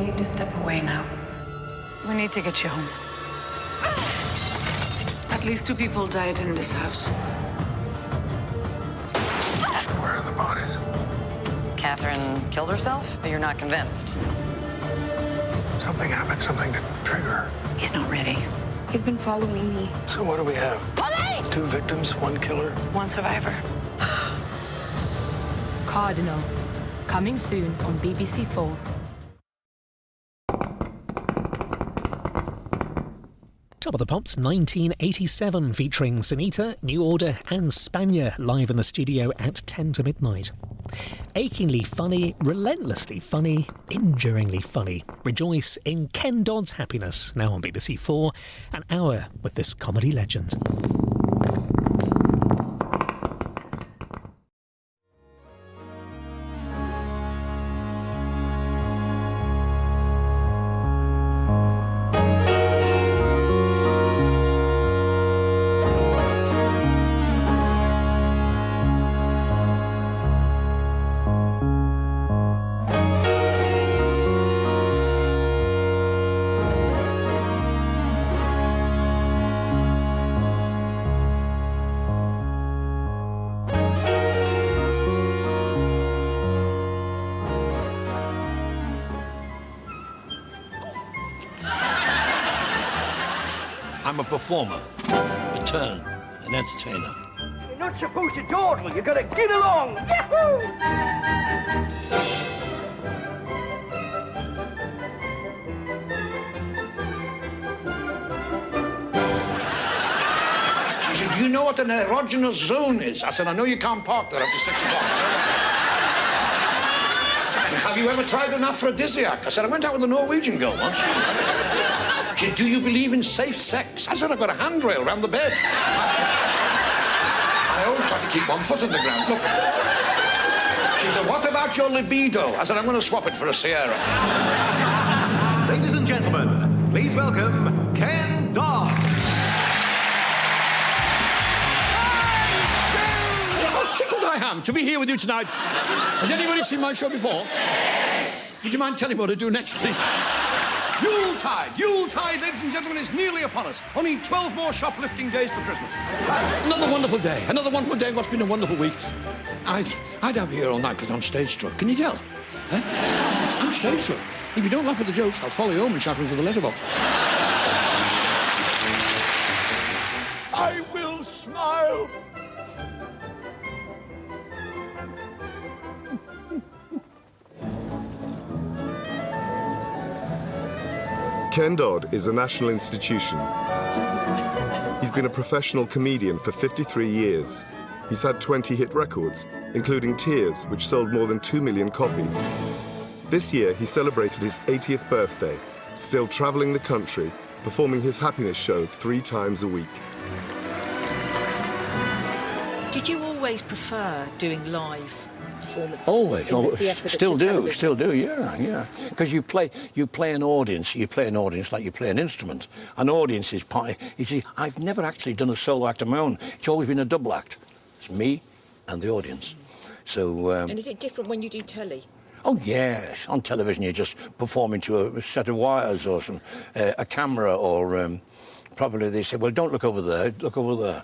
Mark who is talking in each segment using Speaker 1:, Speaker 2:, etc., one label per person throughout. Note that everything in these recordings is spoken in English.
Speaker 1: need to step away now. We need to get you home. At least 2 people died in this house.
Speaker 2: Where are the bodies?
Speaker 3: Catherine killed herself? But you're not convinced.
Speaker 2: Something happened, something to trigger.
Speaker 3: He's not ready.
Speaker 4: He's been following me.
Speaker 2: So what do we have?
Speaker 3: Police!
Speaker 2: 2 victims, 1 killer.
Speaker 3: 1 survivor.
Speaker 4: Cardinal. Coming soon on BBC4.
Speaker 5: Top of the Pops 1987 featuring Sunita, New Order and Spanier live in the studio at 10 to midnight. Achingly funny, relentlessly funny, enduringly funny. Rejoice in Ken Dodd's happiness, now on BBC4, an hour with this comedy legend.
Speaker 6: I'm a performer, a turn, an entertainer.
Speaker 7: You're not supposed to dawdle, you gotta get along! Yahoo!
Speaker 6: She said, do you know what an erogenous zone is? I said, I know you can't park there after 6 o'clock. She said, have you ever tried an aphrodisiac? I said, I went out with a Norwegian girl once. She said, do you believe in safe sex? I said, I've got a handrail around the bed. I always try to keep 1 foot on the ground. Look. She said, what about your libido? I said, I'm going to swap it for a Sierra.
Speaker 8: Ladies and gentlemen, please welcome Ken Dodd.
Speaker 6: How tickled I am to be here with you tonight. Has anybody seen my show before? Would you mind telling me what to do next, please? Yuletide, ladies and gentlemen, is nearly upon us. Only 12 more shoplifting days for Christmas. Another wonderful day in what's been a wonderful week. I'd have you here all night because I'm stage struck. Can you tell? Huh? I'm stage struck. If you don't laugh at the jokes, I'll follow you home and shout into the letterbox. I will smile.
Speaker 9: Ken Dodd is a national institution. He's been a professional comedian for 53 years. He's had 20 hit records, including Tears, which sold more than 2 million copies. This year, he celebrated his 80th birthday, still travelling the country, performing his happiness show 3 times a week.
Speaker 10: Did you always prefer doing live performances?
Speaker 6: Always, still do, yeah. Because you play an audience like you play an instrument. An audience is part. You see, I've never actually done a solo act of my own. It's always been a double act. It's me and the audience. So.
Speaker 10: And is it different when you do telly?
Speaker 6: Oh yes, on television you're just performing to a set of wires or a camera or probably they say, well, don't look over there, look over there.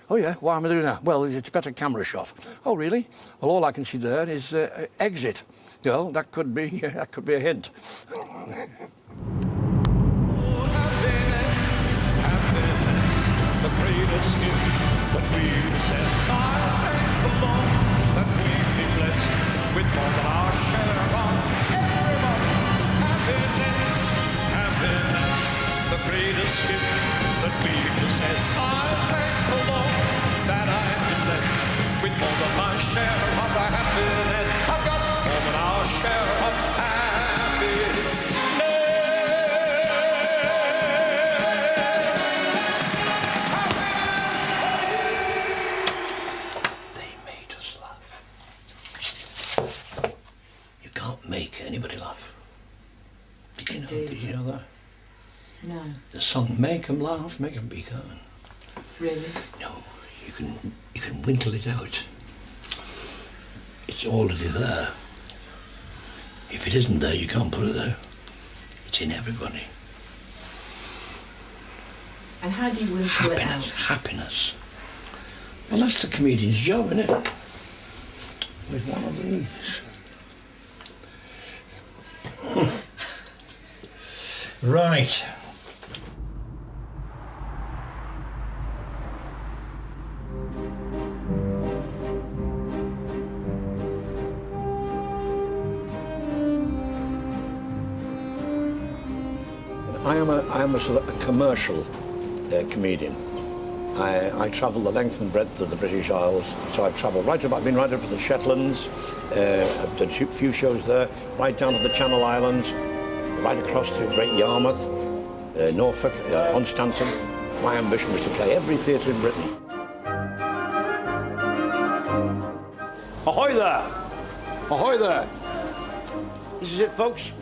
Speaker 6: Oh, yeah, why am I doing that? Well, it's a better camera shot. Oh, really? Well, all I can see there is exit. Well, that could be a hint.
Speaker 11: Happiness, the greatest gift that we possess. I thank the Lord that we've been blessed with more than our share of everybody. Happiness, the greatest gift that we possess. I thank the Lord that I've been blessed with more than my share of happiness. I've got more than our share of happiness.
Speaker 6: They made us laugh. You can't make anybody laugh. Did you know that?
Speaker 1: No.
Speaker 6: The song "Make 'Em Laugh, Make 'Em Be Gone."
Speaker 1: Really?
Speaker 6: No, you can whittle it out. It's already there. If it isn't there, you can't put it there. in everybody.
Speaker 10: And how do you winkle it out?
Speaker 6: Happiness. Well, that's the comedian's job, isn't it? With one of these. Right. I am a sort of a commercial comedian. I travel the length and breadth of the British Isles, so I've travelled right up. I've been right up to the Shetlands. I've done a few shows there, right down to the Channel Islands, right across to Great Yarmouth, Norfolk, Constantin. My ambition was to play every theatre in Britain. Ahoy there! Ahoy there! This is it, folks.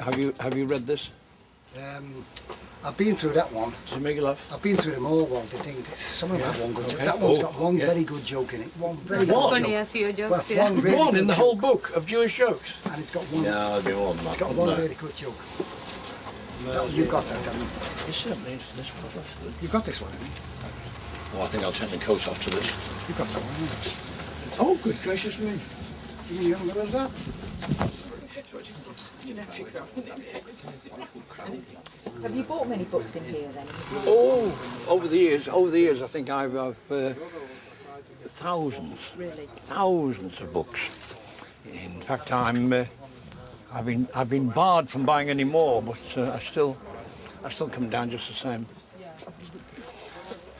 Speaker 6: Have you read this?
Speaker 2: I've been through that one.
Speaker 6: Does it make you laugh?
Speaker 2: I've been through them all. Well, some of them have one good joke. That one's got one very good joke in it. One very good joke.
Speaker 1: Funny as your jokes,
Speaker 2: Well,
Speaker 1: yeah.
Speaker 2: one really
Speaker 6: One
Speaker 2: good
Speaker 6: in the
Speaker 2: joke.
Speaker 6: whole book of Jewish jokes.
Speaker 2: And it's got one.
Speaker 6: No, there'll be more than that.
Speaker 2: It's got one really good joke. You've got that, haven't you?
Speaker 6: It certainly is. This one, that's good.
Speaker 2: You've got this one, haven't you?
Speaker 6: Oh, I think I'll take my coat off to this.
Speaker 2: You've got that one, haven't you?
Speaker 6: Oh, good gracious me.
Speaker 2: You haven't got that?
Speaker 10: Have you bought many books in here then?
Speaker 6: Oh, over the years, I think I've thousands,
Speaker 10: Really?
Speaker 6: thousands of books. In fact, I've been barred from buying any more, but I still come down just the same.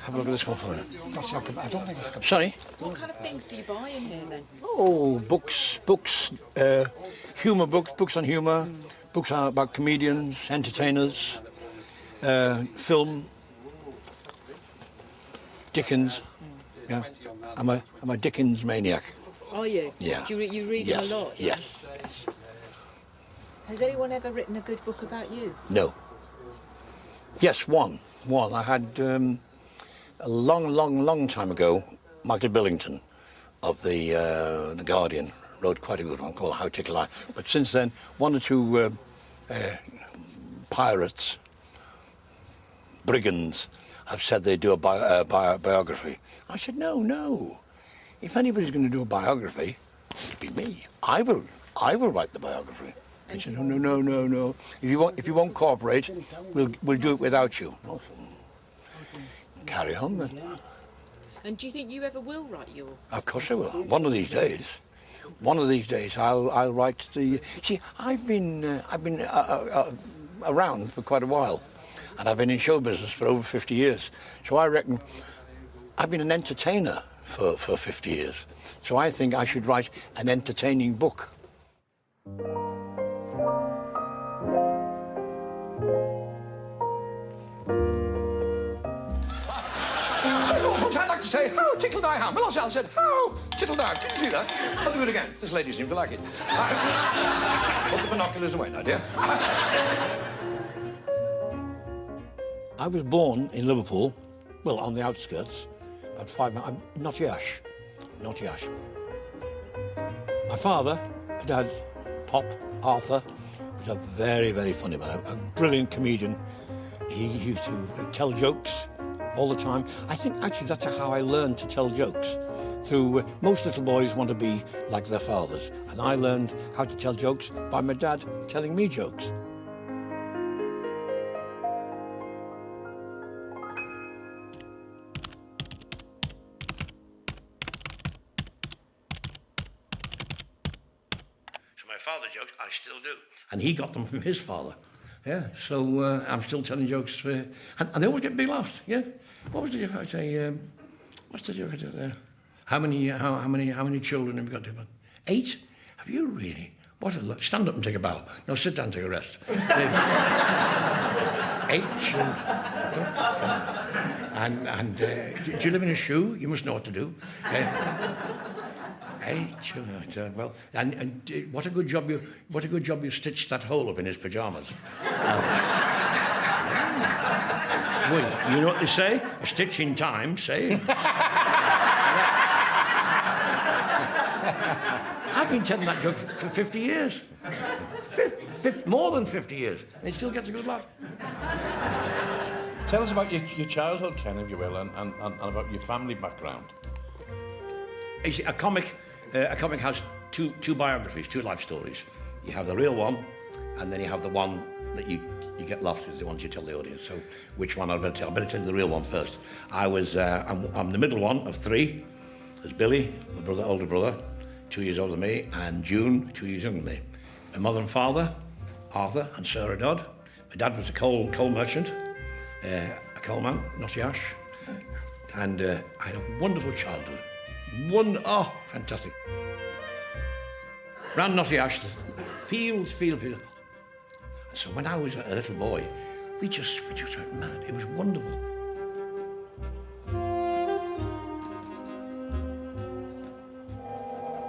Speaker 6: Have a look at this one for you.
Speaker 2: That's not, I don't think it's got...
Speaker 6: Sorry?
Speaker 10: What kind of things do you buy in here then?
Speaker 6: Oh, books, humour books, books on humour, books about comedians, entertainers, film, Dickens. Yeah, I'm a Dickens maniac.
Speaker 10: Are you?
Speaker 6: Yeah.
Speaker 10: Do you read them a lot?
Speaker 6: Yes.
Speaker 10: Has anyone ever written a good book about you?
Speaker 6: No. Yes, one. I had a long time ago, Michael Billington of the Guardian wrote quite a good one called How Tickle I. But since then, one or two pirates, brigands, have said they do a biography. I said, no. If anybody's going to do a biography, it'd be me. I will write the biography. He said, no. If you won't cooperate, we'll do it without you. Carry on then.
Speaker 10: And do you think you ever will write your?
Speaker 6: Of course I will. One of these days, I'll write the. See, I've been around for quite a while, and I've been in show business for over 50 years. So I reckon I've been an entertainer for 50 years. So I think I should write an entertaining book. I'd like to say, how tickled I am. Well, I said, how tickled I am. Did you see that? I'll do it again. This lady seemed to like it. Put the binoculars away now, dear. I was born in Liverpool, well, on the outskirts, about 5 miles. Not Yash. My father, Dad, Pop, Arthur, was a very, very funny man, a brilliant comedian. He used to tell jokes all the time. I think actually that's how I learned to tell jokes. Through most little boys want to be like their fathers, and I learned how to tell jokes by my dad telling me jokes. So my father jokes, I still do, and he got them from his father. Yeah, so I'm still telling jokes, and they always get big laughs. Yeah, what was the joke I say? What's the joke I did there? How many children have you got? 8? Have you really? What a look! Stand up and take a bow. No, sit down and take a rest. 8 children. And do you live in a shoe? You must know what to do. 8 children. Well, and what a good job you stitched that hole up in his pajamas. Well, you know what they say? A stitch in time, say. I've been telling that joke for 50 years. More than 50 years. And it still gets a good laugh.
Speaker 12: Tell us about your childhood, Ken, if you will, and about your family background.
Speaker 6: You see, a comic has two biographies, two life stories. You have the real one, and then you have the one that you get lost with, the ones you tell the audience. So which one I better tell? I better tell you the real one first. I'm the middle one of three. There's Billy, my older brother, 2 years older than me, and June, 2 years younger than me. My mother and father, Arthur and Sarah Dodd. My dad was a coal merchant, a coal man, Notty Ash, and I had a wonderful childhood. Fantastic. Round Notty Ash, the fields. So when I was a little boy, we just went mad. It was wonderful.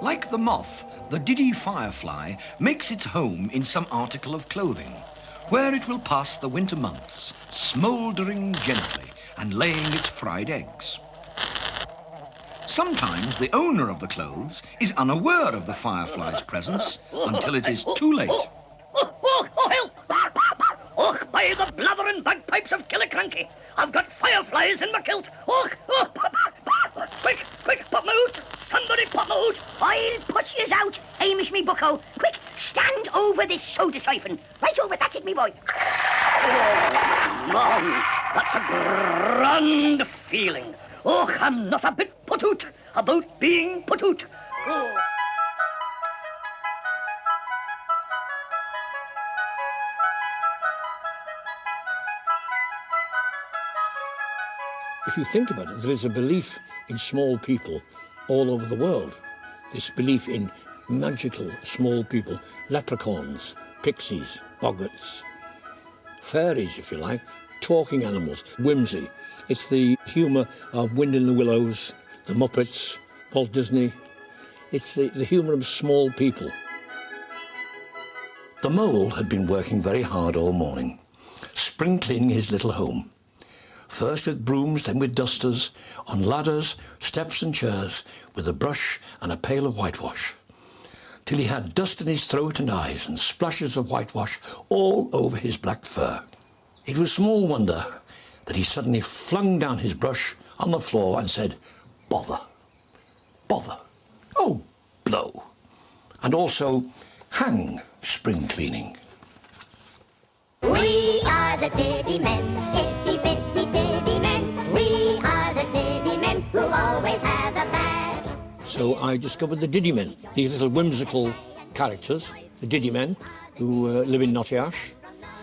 Speaker 7: Like the moth, the Diddy firefly makes its home in some article of clothing, where it will pass the winter months, smouldering gently and laying its fried eggs. Sometimes the owner of the clothes is unaware of the firefly's presence until it is too late.
Speaker 13: Oh, by the blathering bagpipes of Killicranky, I've got fireflies in my kilt. Quick, put me out. Somebody put me out.
Speaker 14: I'll put yous out, Hamish me bucko. Quick, stand over this soda siphon. Right over, that's it, me boy.
Speaker 13: Oh, man, that's a grand feeling. Oh, I'm not a bit put out about being put out. Oh.
Speaker 6: If you think about it, there is a belief in small people all over the world. This belief in magical small people, leprechauns, pixies, boggarts, fairies, if you like, talking animals, whimsy. It's the humour of Wind in the Willows, the Muppets, Walt Disney. It's the humour of small people. The mole had been working very hard all morning, spring cleaning his little home. First with brooms, then with dusters, on ladders, steps and chairs, with a brush and a pail of whitewash, till he had dust in his throat and eyes and splashes of whitewash all over his black fur. It was small wonder that he suddenly flung down his brush on the floor and said, "Bother, bother, oh, blow," and also, "Hang spring cleaning."
Speaker 14: We are the Diddy Men, itty-bitty Diddy Men. We are the Diddy Men who always have a bash.
Speaker 6: So I discovered the Diddy Men, these little whimsical characters, the Diddy Men, who live in Notty Ash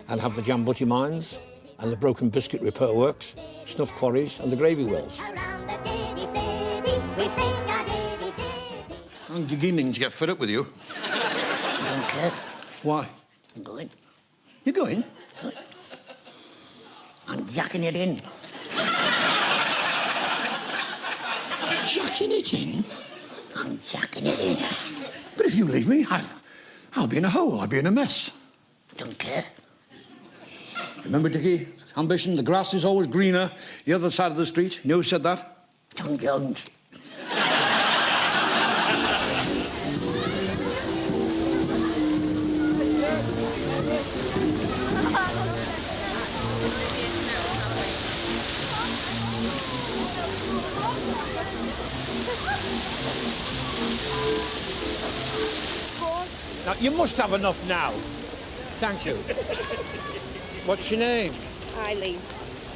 Speaker 6: and have the Jambutty mines and the broken biscuit repair works, snuff quarries and the gravy wells.
Speaker 14: Around the Diddy City, we sing a diddy diddy.
Speaker 6: I'm beginning to get fed up with you.
Speaker 14: I don't care.
Speaker 6: Why?
Speaker 14: I'm going.
Speaker 6: You're going?
Speaker 14: I'm jacking it in.
Speaker 6: Jacking it in?
Speaker 14: I'm jacking it in.
Speaker 6: But if you leave me, I'll be in a hole, I'll be in a mess.
Speaker 14: Don't care.
Speaker 6: Remember, Dickie, ambition, the grass is always greener the other side of the street. You know who said that?
Speaker 14: Tom Jones.
Speaker 6: Now, you must have enough now. Thank you. What's your name?
Speaker 15: Eileen.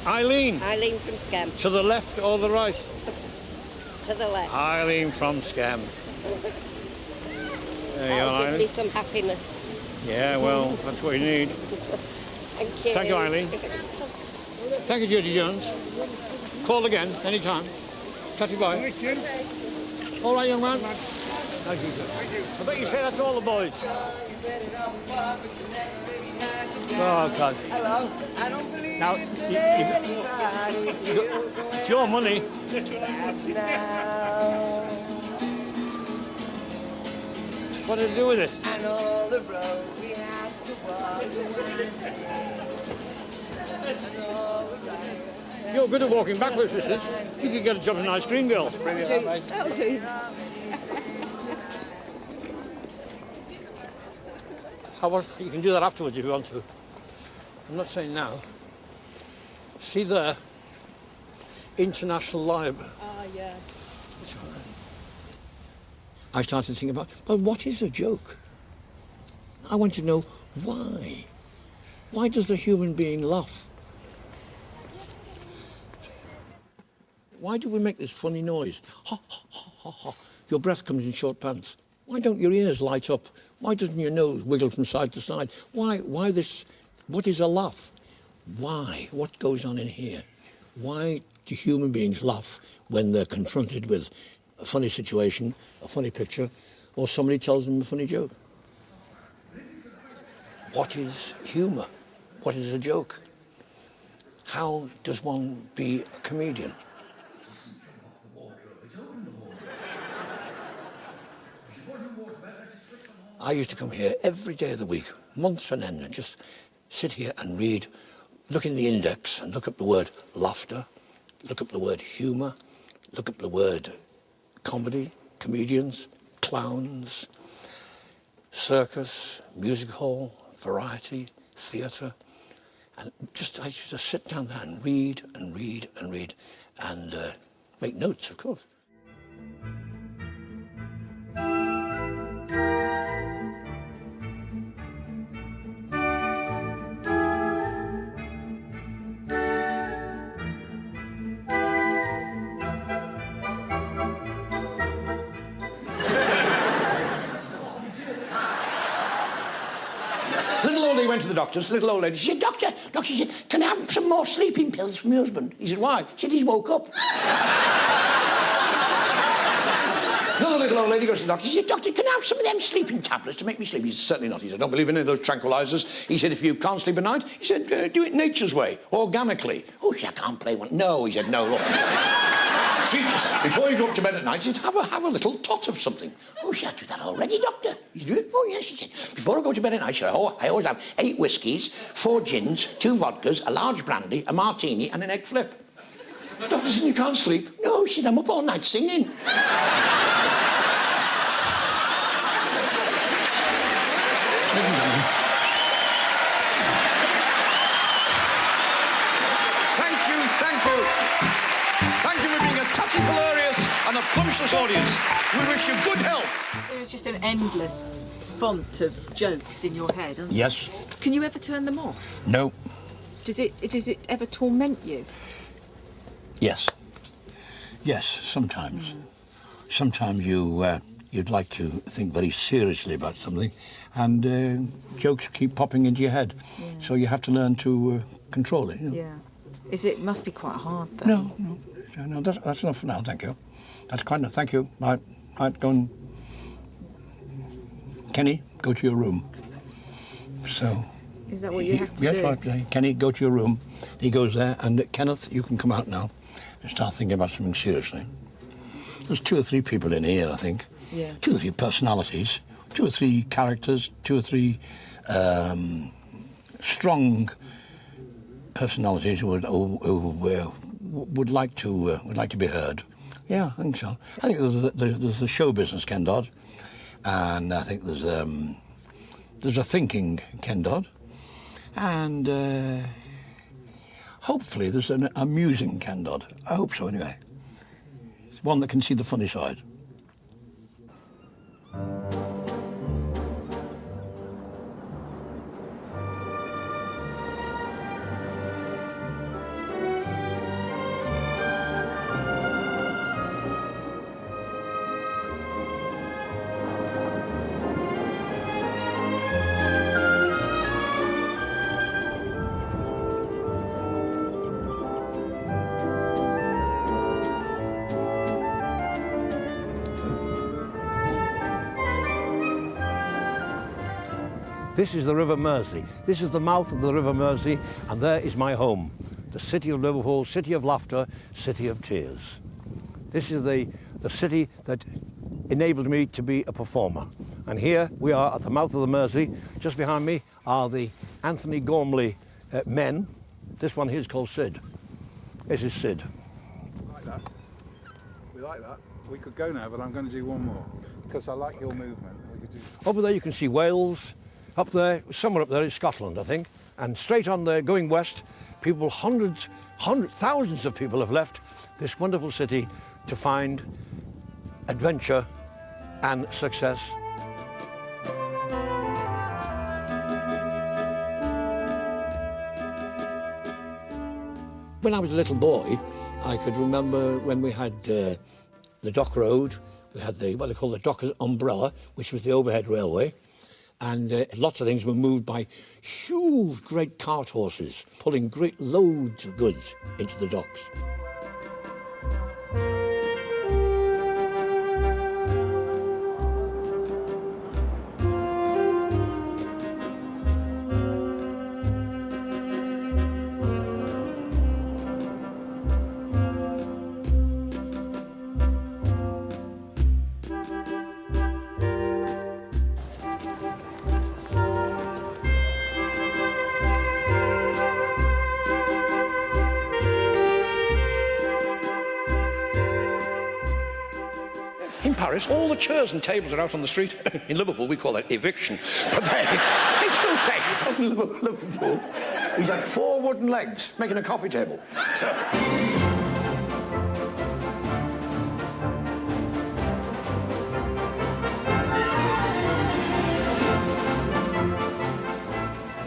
Speaker 6: Eileen?
Speaker 15: Eileen from Scam.
Speaker 6: To the left or the right?
Speaker 15: To the left.
Speaker 6: Eileen from Scam. There you are,
Speaker 15: Give
Speaker 6: Eileen.
Speaker 15: me some happiness.
Speaker 6: Yeah, well, that's what you need.
Speaker 15: Thank you.
Speaker 6: Thank you, Eileen. Thank you, Judy Jones. Call again, anytime. Tatty bye. All right, young man. Thank you, sir. I bet you say that to all the boys. Oh, God.
Speaker 16: Hello. I don't believe
Speaker 6: Now, it's your money. What did it do with it?
Speaker 16: And all the roads we had to walk.
Speaker 6: You're good at walking backwards, missus. You could get a job as an ice cream girl.
Speaker 15: That'll do.
Speaker 6: You can do that afterwards if you want to. I'm not saying now. See there? International Library.
Speaker 10: Ah, yeah.
Speaker 6: I started thinking about, well, what is a joke? I want to know why. Why does the human being laugh? Why do we make this funny noise? Ha, ha, ha, ha, ha. Your breath comes in short pants. Why don't your ears light up? Why doesn't your nose wiggle from side to side? Why this? What is a laugh? Why? What goes on in here? Why do human beings laugh when they're confronted with a funny situation, a funny picture, or somebody tells them a funny joke? What is humour? What is a joke? How does one be a comedian? I used to come here every day of the week, months on end, and just sit here and read, look in the index and look up the word laughter, look up the word humour, look up the word comedy, comedians, clowns, circus, music hall, variety, theatre. And I used to sit down there and read and read and read and make notes, of course. Little old lady went to the doctor's. Little old lady, she said, Doctor, she said, can I have some more sleeping pills from your husband? He said, why? She said, he's woke up. Another little old lady goes to the doctor. She said, Doctor, can I have some of them sleeping tablets to make me sleep? He said, certainly not. He said, I don't believe in any of those tranquilizers. He said, if you can't sleep at night, he said, do it nature's way, organically. Oh, she said, I can't play one. No, he said, no, look. Treat yourself. Before you go up to bed at night, he said, have a little tot of something. Oh, she said, I do that already, Doctor. You do it? Oh, yes, she said. Before I go to bed at night, she said, I always have 8 whiskies, 4 gins, 2 vodkas, a large brandy, a martini, and an egg flip. Doctor said, you can't sleep. No, she said, I'm up all night singing. Thank you for being a tatty hilarious and a punchless audience. We wish you good health.
Speaker 10: There is just an endless font of jokes in your head.
Speaker 6: Yes.
Speaker 10: Can you ever turn them off?
Speaker 6: No.
Speaker 10: Does it ever torment you?
Speaker 6: Yes. Yes, sometimes. Sometimes you'd like to think very seriously about something, and jokes keep popping into your head. Yeah. So you have to learn to control it. You know?
Speaker 10: Yeah. It must be quite hard, though.
Speaker 6: No, that's enough for now, thank you. That's quite enough, thank you. Right, go and... Kenny, go to your room. So...
Speaker 10: Is that what you have to do?
Speaker 6: Yes, right. Kenny, go to your room. He goes there, and Kenneth, you can come out now and start thinking about something seriously. There's 2 or 3 people in here, I think.
Speaker 10: Yeah.
Speaker 6: 2 or 3 personalities, 2 or 3 characters, 2 or 3 strong personalities who would like to be heard. Yeah, I think so. I think there's the show business Ken Dodd, and I think there's a thinking Ken Dodd, and hopefully there's an amusing Ken Dodd. I hope so, anyway. It's one that can see the funny side. This is the River Mersey. This is the mouth of the River Mersey, and there is my home, the city of Liverpool, city of laughter, city of tears. This is the city that enabled me to be a performer. And here we are at the mouth of the Mersey. Just behind me are the Anthony Gormley men. This one here is called Sid. This is Sid.
Speaker 17: We like that. We like that. We could go now, but I'm going to do one more, because I like your movement. We could do...
Speaker 6: Over there you can see Wales, Up there, somewhere up there is Scotland, I think. And straight on there, going west, people, thousands of people have left this wonderful city to find adventure and success. When I was a little boy, I could remember when we had the Dock Road, we had what they call the Dockers Umbrella, which was the overhead railway, and lots of things were moved by huge, great cart horses, pulling great loads of goods into the docks. In Paris, all the chairs and tables are out on the street. In Liverpool, we call that eviction. But they do take in Liverpool. He's had 4 wooden legs making a coffee table. So.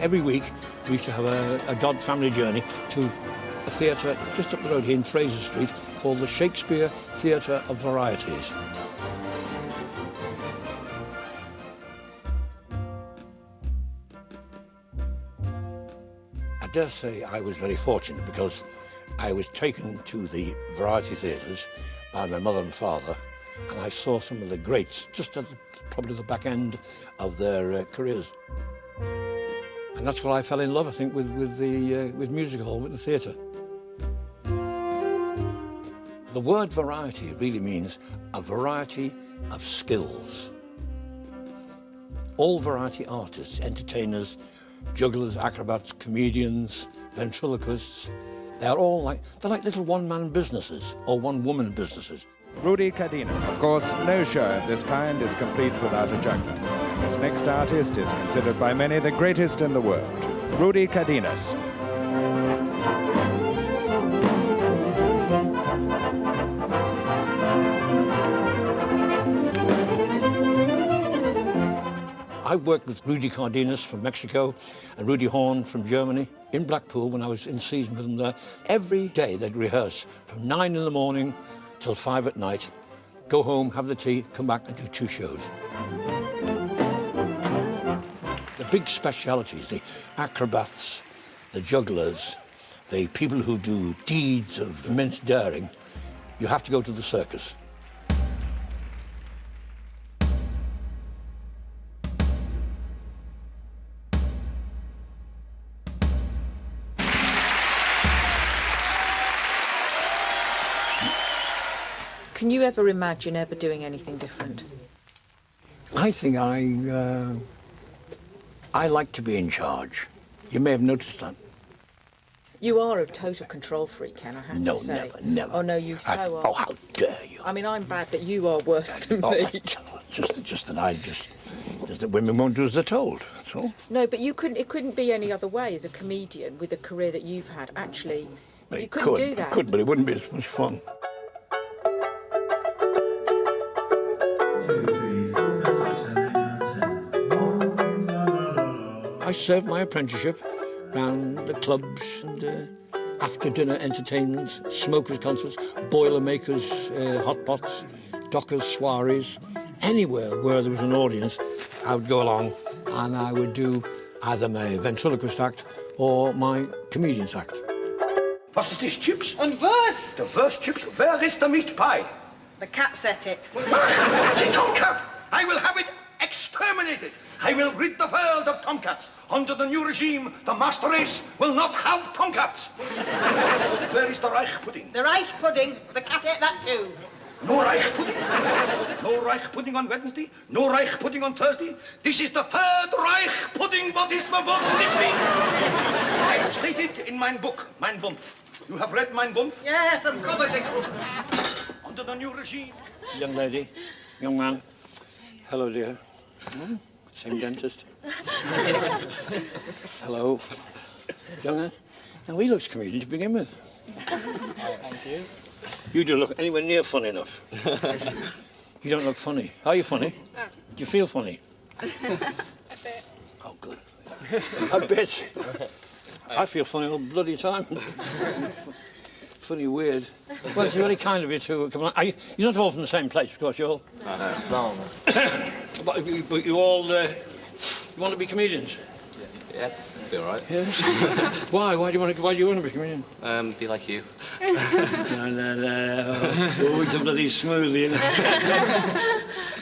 Speaker 6: Every week, we used to have a Dodd family journey to a theatre just up the road here in Fraser Street called the Shakespeare Theatre of Varieties. I dare say I was very fortunate because I was taken to the variety theatres by my mother and father, and I saw some of the greats just at probably the back end of their careers. And that's where I fell in love, I think, with music hall, with the theatre. The word variety really means a variety of skills. All variety artists, entertainers, jugglers, acrobats, comedians, ventriloquists, they're like little one-man businesses or one-woman businesses.
Speaker 17: Rudy Cardenas. Of course, no show of this kind is complete without a juggler. This next artist is considered by many the greatest in the world. Rudy Cardenas.
Speaker 6: I worked with Rudy Cardenas from Mexico and Rudy Horn from Germany in Blackpool when I was in season with them there. Every day they'd rehearse from 9 in the morning till 5 at night, go home, have the tea, come back and do 2 shows. The big specialities, the acrobats, the jugglers, the people who do deeds of immense daring, you have to go to the circus.
Speaker 10: Can you ever imagine ever doing anything different?
Speaker 6: I think I like to be in charge. You may have noticed that.
Speaker 10: You are a total control freak, Ken, I have to say.
Speaker 6: No, never.
Speaker 10: Oh, no, you so are.
Speaker 6: Oh, how dare you.
Speaker 10: I mean, I'm bad, but you are worse than me.
Speaker 6: Just that women won't do as they're told, that's all.
Speaker 10: No, but it couldn't be any other way as a comedian with the career that you've had. Actually, you couldn't do that.
Speaker 6: It could, but it wouldn't be as much fun. I served my apprenticeship around the clubs and after-dinner entertainments, smokers' concerts, boilermakers, hot pots, dockers' soirees. Anywhere where there was an audience, I would go along and I would do either my ventriloquist act or my comedian's act.
Speaker 7: Was ist das, Chips?
Speaker 15: Und was?
Speaker 7: The worst chips. Where is the meat pie?
Speaker 15: The cat set it.
Speaker 7: The tomcat! I will have it exterminated. I will rid the world of tomcats. Under the new regime, the master race will not have tomcats. Where is the Reich pudding?
Speaker 15: The Reich pudding. The cat ate that too.
Speaker 7: No Reich pudding. No Reich pudding on Wednesday. No Reich pudding on Thursday. This is the third Reich pudding what is verboten this week. I have stated in mein book, mein Bumpf. You have read mein Bumpf?
Speaker 15: Yeah, from cover to cover.
Speaker 7: Under the new regime.
Speaker 6: Young lady, young man, hello dear. Good Same dentist. Hello. Younger? Now, he looks comedian to begin with.
Speaker 18: Thank you.
Speaker 6: You don't look anywhere near funny enough. You don't look funny. Are you funny? Do you feel funny? Oh, good. I bet. I feel funny all bloody time. Funny, weird. Well, it's very kind of you to come on. You're not all from the same place, of course, you're all...
Speaker 18: No.
Speaker 6: But you all... you want to be comedians?
Speaker 18: Yes, be all right.
Speaker 6: Yes. Why? Why do you want to be a comedian?
Speaker 18: Be like you.
Speaker 6: No. Always a bloody smoothie, you know.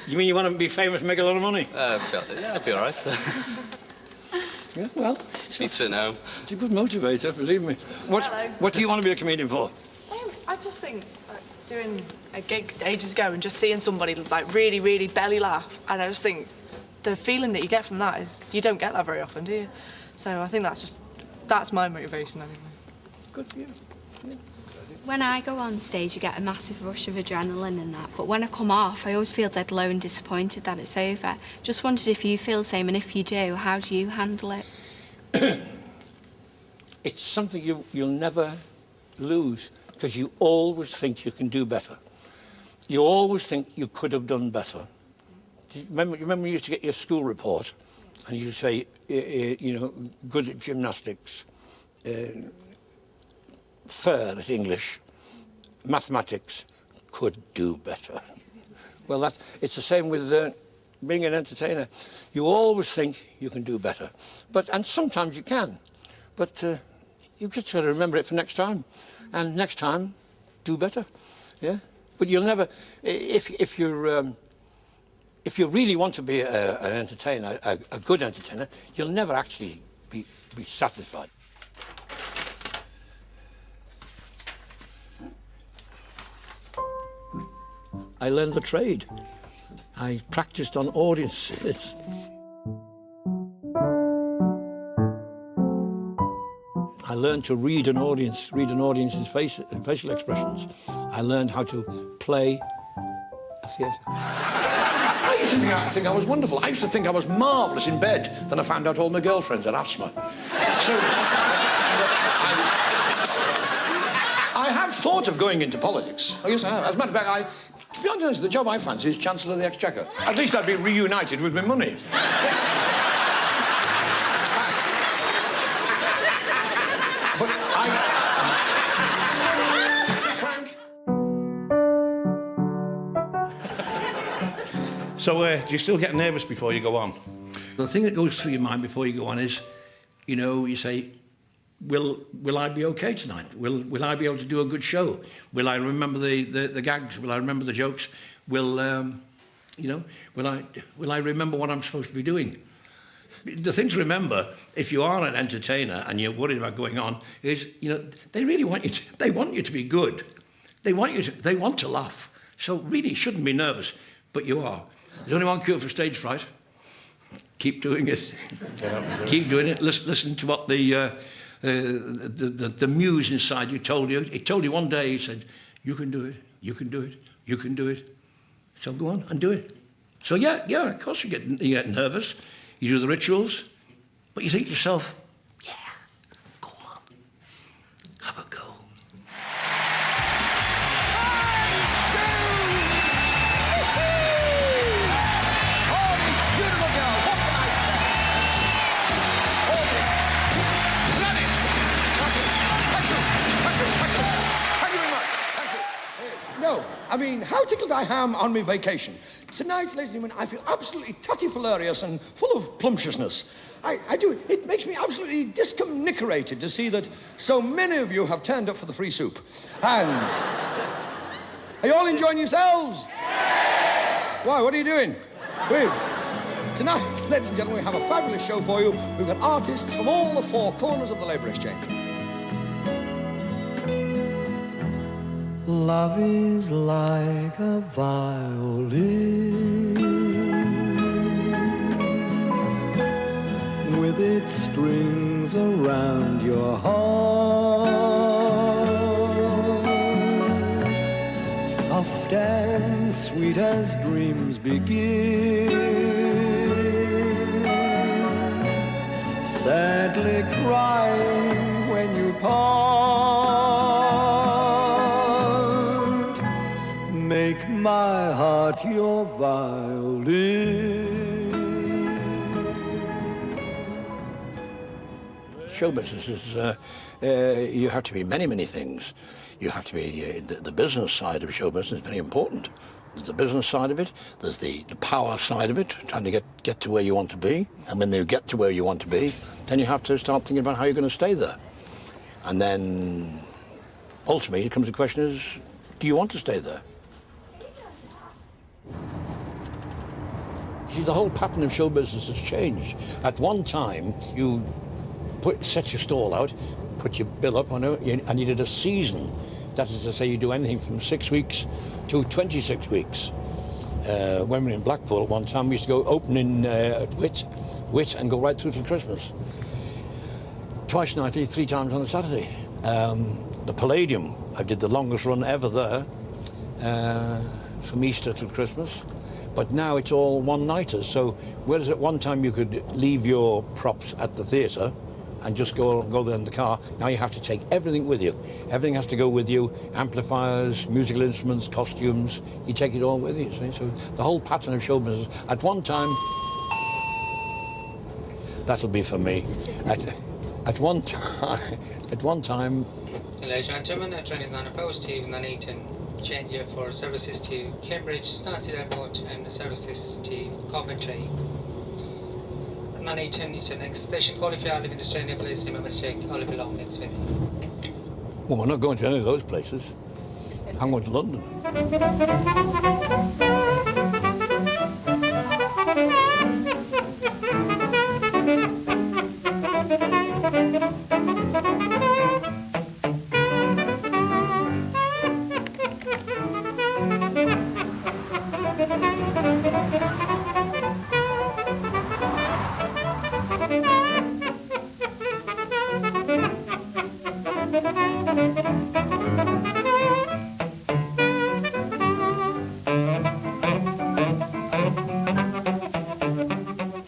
Speaker 6: You mean you want to be famous and make a lot of money?
Speaker 18: Yeah, be all right.
Speaker 6: Yeah, well...
Speaker 18: Beats it now.
Speaker 6: It's a good motivator, believe me. What do you want to be a comedian for?
Speaker 19: I just think doing a gig ages ago and just seeing somebody like really, really belly laugh, and I just think the feeling that you get from that is you don't get that very often, do you? So I think that's my motivation anyway.
Speaker 6: Good for you. Yeah.
Speaker 20: When I go on stage, you get a massive rush of adrenaline and that, but when I come off, I always feel dead low and disappointed that it's over. Just wondered if you feel the same, and if you do, how do you handle it?
Speaker 6: It's something you'll never lose, because you always think you can do better. You always think you could have done better. Remember you used to get your school report, and you'd say, you know, good at gymnastics, fair at English, mathematics, could do better. Well, it's the same with being an entertainer. You always think you can do better, and sometimes you can, but you've just got to remember it for next time, and next time, do better. Yeah, but you'll never, if you really want to be an entertainer, a good entertainer, you'll never actually be satisfied. I learned the trade. I practiced on audiences. I learned to read an audience's facial expressions. I learned how to play a theatre.
Speaker 7: I used to think I was wonderful. I used to think I was marvellous in bed. Then I found out all my girlfriends had asthma. I have thought of going into politics. Oh, yes, I have. As a matter of fact, to be honest, the job I fancy is Chancellor of the Exchequer. At least I'd be reunited with my money. But Frank?
Speaker 6: So, do you still get nervous before you go on? The thing that goes through your mind before you go on is, you know, you say, will I be okay tonight? Will I be able to do a good show? Will I remember the gags? Will I remember the jokes? Will I remember what I'm supposed to be doing? The thing to remember, if you are an entertainer and you're worried about going on, is, you know, they really want you to be good. They want to laugh. So really, you shouldn't be nervous, but you are. There's only one cure for stage fright. Keep doing it. Keep doing it. Listen to what the muse inside you told you. It told you one day, he said, you can do it, you can do it, you can do it. So go on and do it. So yeah, of course you get nervous. You do the rituals, but you think to yourself, yeah, go on, have a go.
Speaker 7: No, I mean, how tickled I am on my vacation. Tonight, ladies and gentlemen, I feel absolutely tatty-hilarious and full of plumptiousness. I do. It makes me absolutely discomnicerated to see that so many of you have turned up for the free soup. And... are you all enjoying yourselves? Why, what are you doing? Tonight, ladies and gentlemen, we have a fabulous show for you. We've got artists from all the four corners of the Labour Exchange.
Speaker 11: Love is like a violin with its strings around your heart, soft and sweet as dreams begin. sadly crying when you part. Make my heart your violin.
Speaker 6: Show business is, you have to be many, many things. You have to be, the business side of show business is very important. There's the business side of it, there's the power side of it, trying to get to where you want to be. And when you get to where you want to be, then you have to start thinking about how you're going to stay there. And then, ultimately, it comes to the question is, do you want to stay there? See, the whole pattern of show business has changed. At one time, you set your stall out, put your bill up on it, and you did a season. That is to say, you do anything from 6 weeks to 26 weeks. When we were in Blackpool at one time, we used to go opening at Whit, and go right through till Christmas. Twice nightly, 3 times on a Saturday. The Palladium, I did the longest run ever there, from Easter till Christmas. But now it's all one-nighters. So whereas at one time you could leave your props at the theatre and just go there in the car, now you have to take everything with you. Everything has to go with you, amplifiers, musical instruments, costumes, you take it all with you, see? So the whole pattern of show business, at one time, that'll be for me. At one time...
Speaker 21: Ladies and gentlemen, the train is now approached to Nuneaton. Change here for services to Cambridge, Stansted Airport, and the services to Coventry. Nuneaton is the next station. Call if you are leaving this train, please remember to check all your belongings with you.
Speaker 6: Well, we're not going to any of those places. I'm going to London.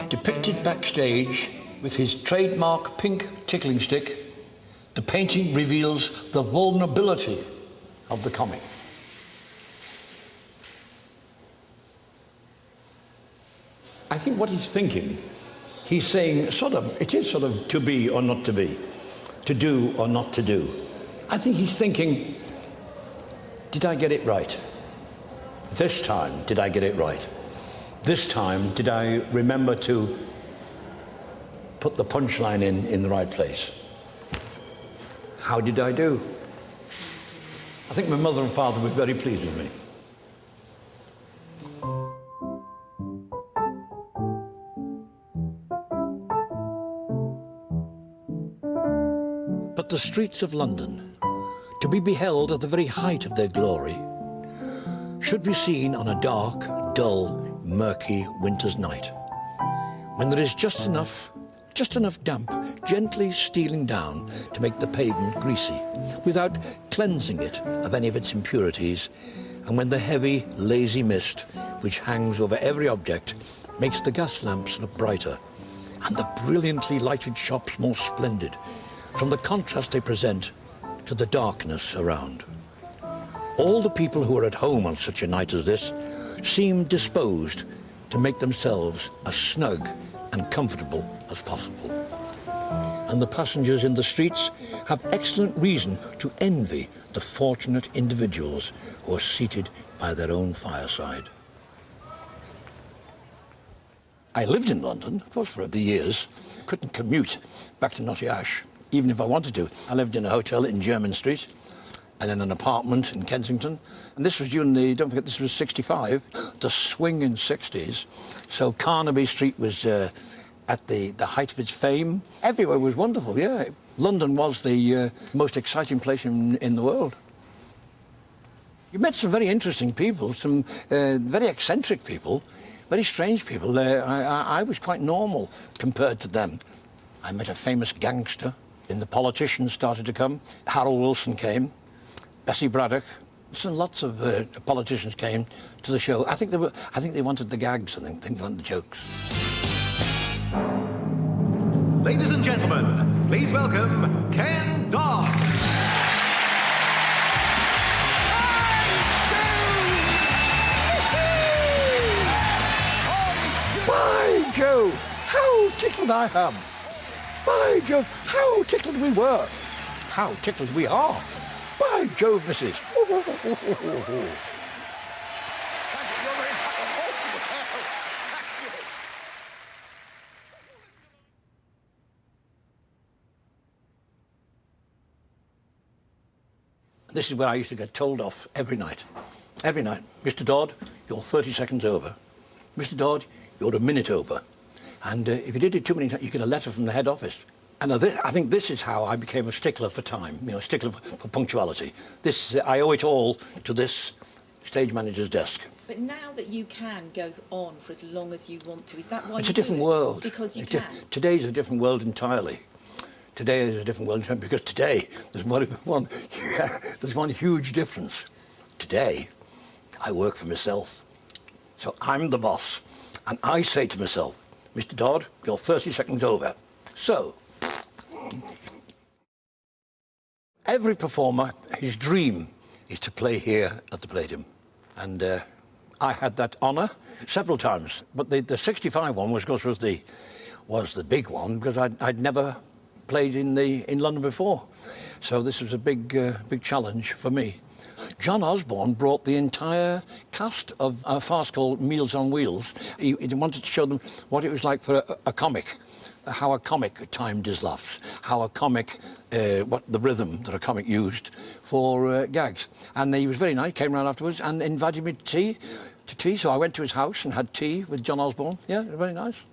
Speaker 6: Depicted backstage with his trademark pink tickling stick, the painting reveals the vulnerability of the comic. I think what he's thinking, he's saying it is sort of to be or not to be, to do or not to do. I think he's thinking, did I get it right? This time, did I get it right? This time, did I remember to put the punchline in the right place? How did I do? I think my mother and father were very pleased with me. But the streets of London, to be beheld at the very height of their glory, should be seen on a dark, dull, murky winter's night, when there is just enough damp gently stealing down to make the pavement greasy, without cleansing it of any of its impurities, and when the heavy, lazy mist which hangs over every object makes the gas lamps look brighter, and the brilliantly lighted shops more splendid, from the contrast they present to the darkness around. All the people who are at home on such a night as this seem disposed to make themselves as snug and comfortable as possible. And the passengers in the streets have excellent reason to envy the fortunate individuals who are seated by their own fireside. I lived in London, of course, for the years. Couldn't commute back to Knotty Ash, even if I wanted to. I lived in a hotel in Jermyn Street, and then an apartment in Kensington. And this was during the, don't forget, this was 65, the swinging 60s. So Carnaby Street was at the height of its fame. Everywhere was wonderful, yeah. London was the most exciting place in the world. You met some very interesting people, some very eccentric people, very strange people. I was quite normal compared to them. I met a famous gangster, and the politicians started to come. Harold Wilson came. Bessie Braddock, and lots of politicians came to the show. I think they wanted the gags. I think they wanted the jokes.
Speaker 8: Ladies and gentlemen, please welcome Ken Dodd.
Speaker 6: By Jove, how tickled I am. By Jove, how tickled we were. How tickled we are. By Jove, missus. This is where I used to get told off every night. Every night. Mr. Dodd, you're 30 seconds over. Mr. Dodd, you're a minute over. And if you did it too many times, you get a letter from the head office. And I think this is how I became a stickler for time, you know, a stickler for punctuality. I owe it all to this stage manager's desk.
Speaker 10: But now that you can go on for as long as you want to, is that why
Speaker 6: It's a different world.
Speaker 10: Because you can?
Speaker 6: Today's a different world entirely. Today is a different world entirely because today there's one huge difference. Today, I work for myself. So I'm the boss. And I say to myself, Mr. Dodd, you're 30 seconds over. So, every performer, his dream is to play here at the Palladium. And I had that honour several times. But the 65 one was the big one because I'd never played in London before. So this was a big challenge for me. John Osborne brought the entire cast of a farce called Meals on Wheels. He wanted to show them what it was like for a comic, how a comic timed his laughs, how a comic, what the rhythm that a comic used for gags. And he was very nice, came round afterwards and invited me to tea. So I went to his house and had tea with John Osborne. Yeah, very nice.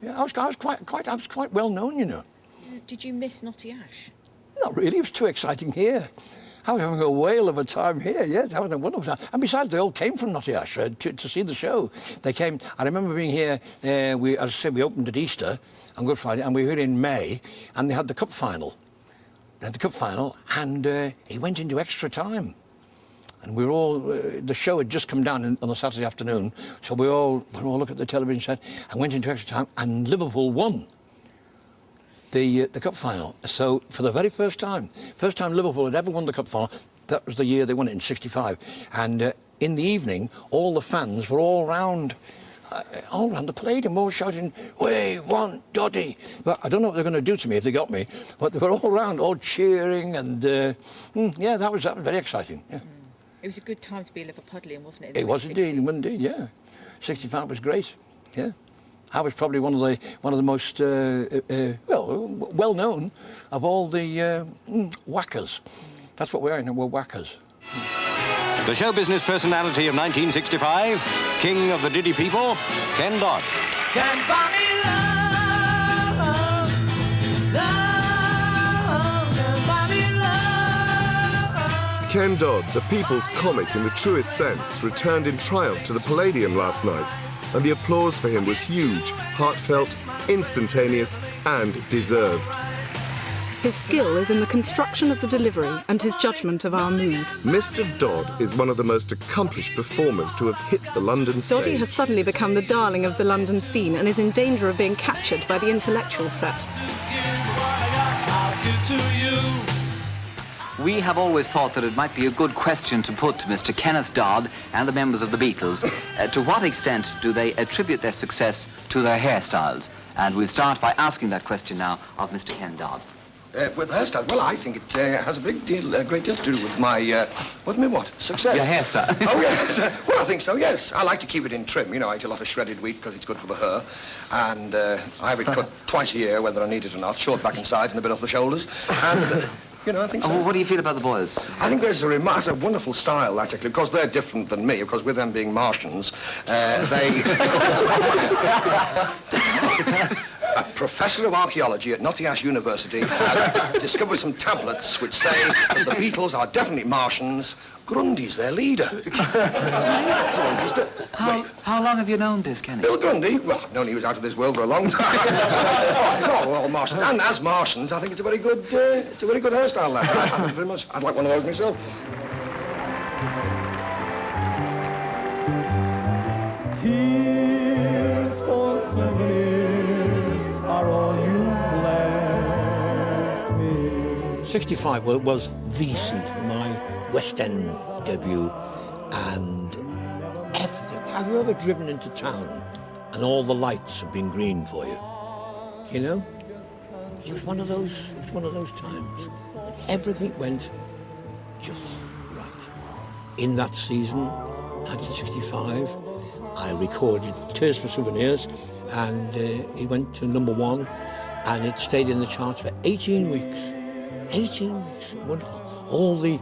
Speaker 6: Yeah, I was quite well known, you know.
Speaker 10: Did you miss Notty Ash?
Speaker 6: Not really, it was too exciting here. I was having a whale of a time here, yes, having a wonderful time. And besides, they all came from Notty Ash to see the show. They came, I remember being here, as I said, we opened at Easter on Good Friday, and we were here in May, and they had the cup final. They had the cup final, and it went into extra time. And we were all, the show had just come down on a Saturday afternoon, so we all looked at the television set and went into extra time, and Liverpool won the cup final. So for the very first time Liverpool had ever won the cup final, that was the year they won it in '65. And in the evening, all the fans were all round the Palladium, all shouting, "We want Doddy!" But I don't know what they're going to do to me if they got me, but they were all round, all cheering, and yeah, that was very exciting. Yeah.
Speaker 10: It was a good time to be a Liverpudlian, wasn't it?
Speaker 6: It was indeed, yeah. '65 was great, yeah. I was probably one of the most well known of all the whackers. That's what we are, we're whackers.
Speaker 8: The show business personality of 1965, king of the Diddy people, Ken Dodd.
Speaker 16: Can buy me love, can buy me love.
Speaker 9: Ken Dodd, the people's comic in the truest sense, returned in triumph to the Palladium last night, and the applause for him was huge, heartfelt, instantaneous, and deserved.
Speaker 3: His skill is in the construction of the delivery and his judgment of our mood.
Speaker 9: Mr. Dodd is one of the most accomplished performers to have hit the London stage.
Speaker 3: Doddy has suddenly become the darling of the London scene and is in danger of being captured by the intellectual set.
Speaker 22: We have always thought that it might be a good question to put to Mr. Kenneth Dodd and the members of the Beatles. To what extent do they attribute their success to their hairstyles? And we'll start by asking that question now of Mr. Ken Dodd.
Speaker 23: With hairstyle, well, I think it has a great deal to do with my, success.
Speaker 22: Your hairstyle?
Speaker 23: Oh, yes. Well, I think so, yes. I like to keep it in trim. You know, I eat a lot of shredded wheat because it's good for the hair. And I have it cut twice a year, whether I need it or not. Short back and sides and a bit off the shoulders. And, you know, I think so.
Speaker 22: What do you feel about the boys?
Speaker 23: I think there's a wonderful style, actually, because they're different than me, because with them being Martians, they... A professor of archaeology at Notty Ash University has discovered some tablets which say that the Beatles are definitely Martians. Grundy's their leader.
Speaker 22: How long have you known this, Kenny?
Speaker 23: Bill Grundy? Well, I've known he was out of this world for a long time. No, we're all Martians. And as Martians, I think it's a very good hairstyle, that. I think very much. I'd like one of those myself.
Speaker 16: Tears for souvenirs are all you have.
Speaker 6: '65 was the season, my West End debut, and everything. Have you ever driven into town and all the lights have been green for you? You know? It was one of those times. And everything went just right. In that season, 1965, I recorded Tears for Souvenirs, and it went to #1, and it stayed in the charts for 18 weeks. 18 weeks, wonderful. All the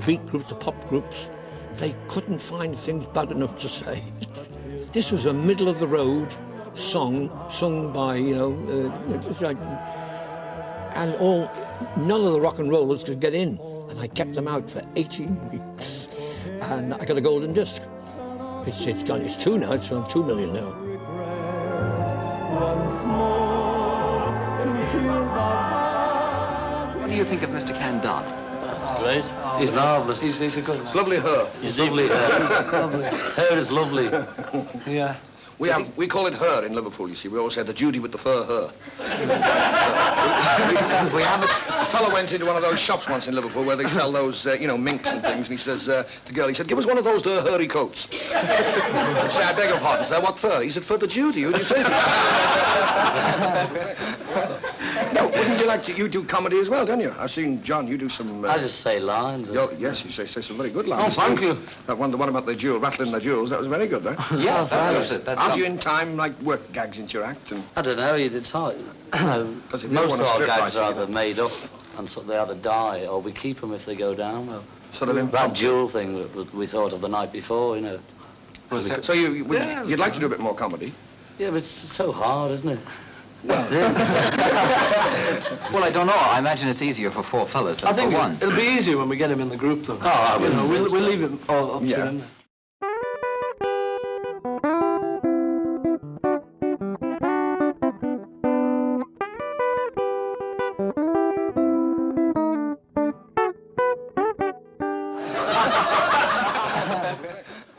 Speaker 6: beat groups, the pop groups, they couldn't find things bad enough to say. This was a middle-of-the-road song, sung by, and none of the rock and rollers could get in, and I kept them out for 18 weeks, and I got a golden disc. It's gone. It's 2 now. It's on 2 million now.
Speaker 22: What do you think of Mr. Ken Dodd?
Speaker 1: That's great. He's marvellous. He's a good one.
Speaker 23: It's lovely hair.
Speaker 1: He's lovely hair. Lovely. Hair is lovely. Yeah.
Speaker 23: We call it her in Liverpool, you see. We always say the Judy with the fur her. We have a fellow went into one of those shops once in Liverpool where they sell those, minks and things, and he says to the girl, he said, give us one of those hairy coats. She said, I beg your pardon, sir, what fur? He said, for the Judy, who do you think? No, wouldn't you like to, you do comedy as well, don't you? I've seen, John, you do some...
Speaker 1: I just say lines.
Speaker 23: Yes, you say some very good lines.
Speaker 1: Oh, thank you.
Speaker 23: The one about the jewel, rattling the jewels, that was very good, right?
Speaker 1: Yes, that was it.
Speaker 23: Have you in time, work gags into your act? And...
Speaker 1: I don't know, it's hard. Most of our gags are either made up and so they either die, or we keep them if they go down.
Speaker 23: Sort of
Speaker 1: that jewel thing we thought of the night before,
Speaker 23: So you'd like to do a bit more comedy?
Speaker 1: Yeah, but it's so hard, isn't it?
Speaker 22: Well, I don't know. I imagine it's easier for 4 fellas than for one.
Speaker 1: It'll be easier when we get him in the group, though.
Speaker 22: Oh,
Speaker 1: we'll leave him all up to him.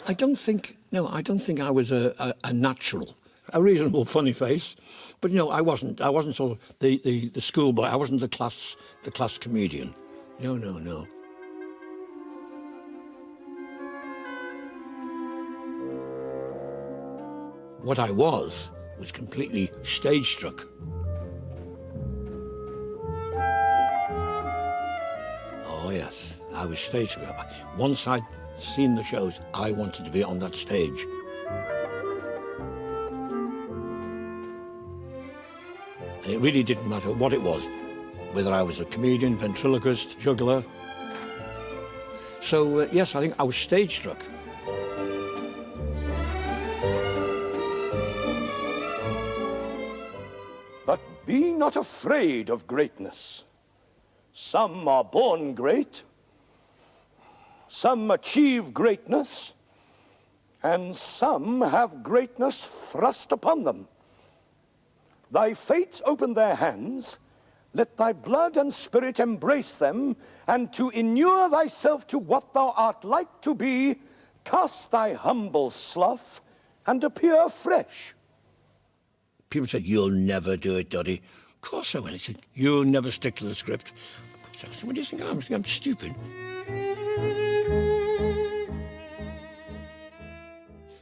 Speaker 6: I don't think I was a natural. A reasonable funny face, but I wasn't sort of the schoolboy. I wasn't the class comedian. No. What I was completely stage struck. Oh yes, I was stage struck. Once I'd seen the shows, I wanted to be on that stage. And it really didn't matter what it was, whether I was a comedian, ventriloquist, juggler. So, yes, I think I was stage struck.
Speaker 4: But be not afraid of greatness. Some are born great, some achieve greatness, and some have greatness thrust upon them. Thy fates open their hands, let thy blood and spirit embrace them, and to inure thyself to what thou art like to be, cast thy humble slough and appear fresh.
Speaker 6: People said, you'll never do it, Doddy. Of course I will. He said, you'll never stick to the script. I said, what do you think I am? I think I'm stupid.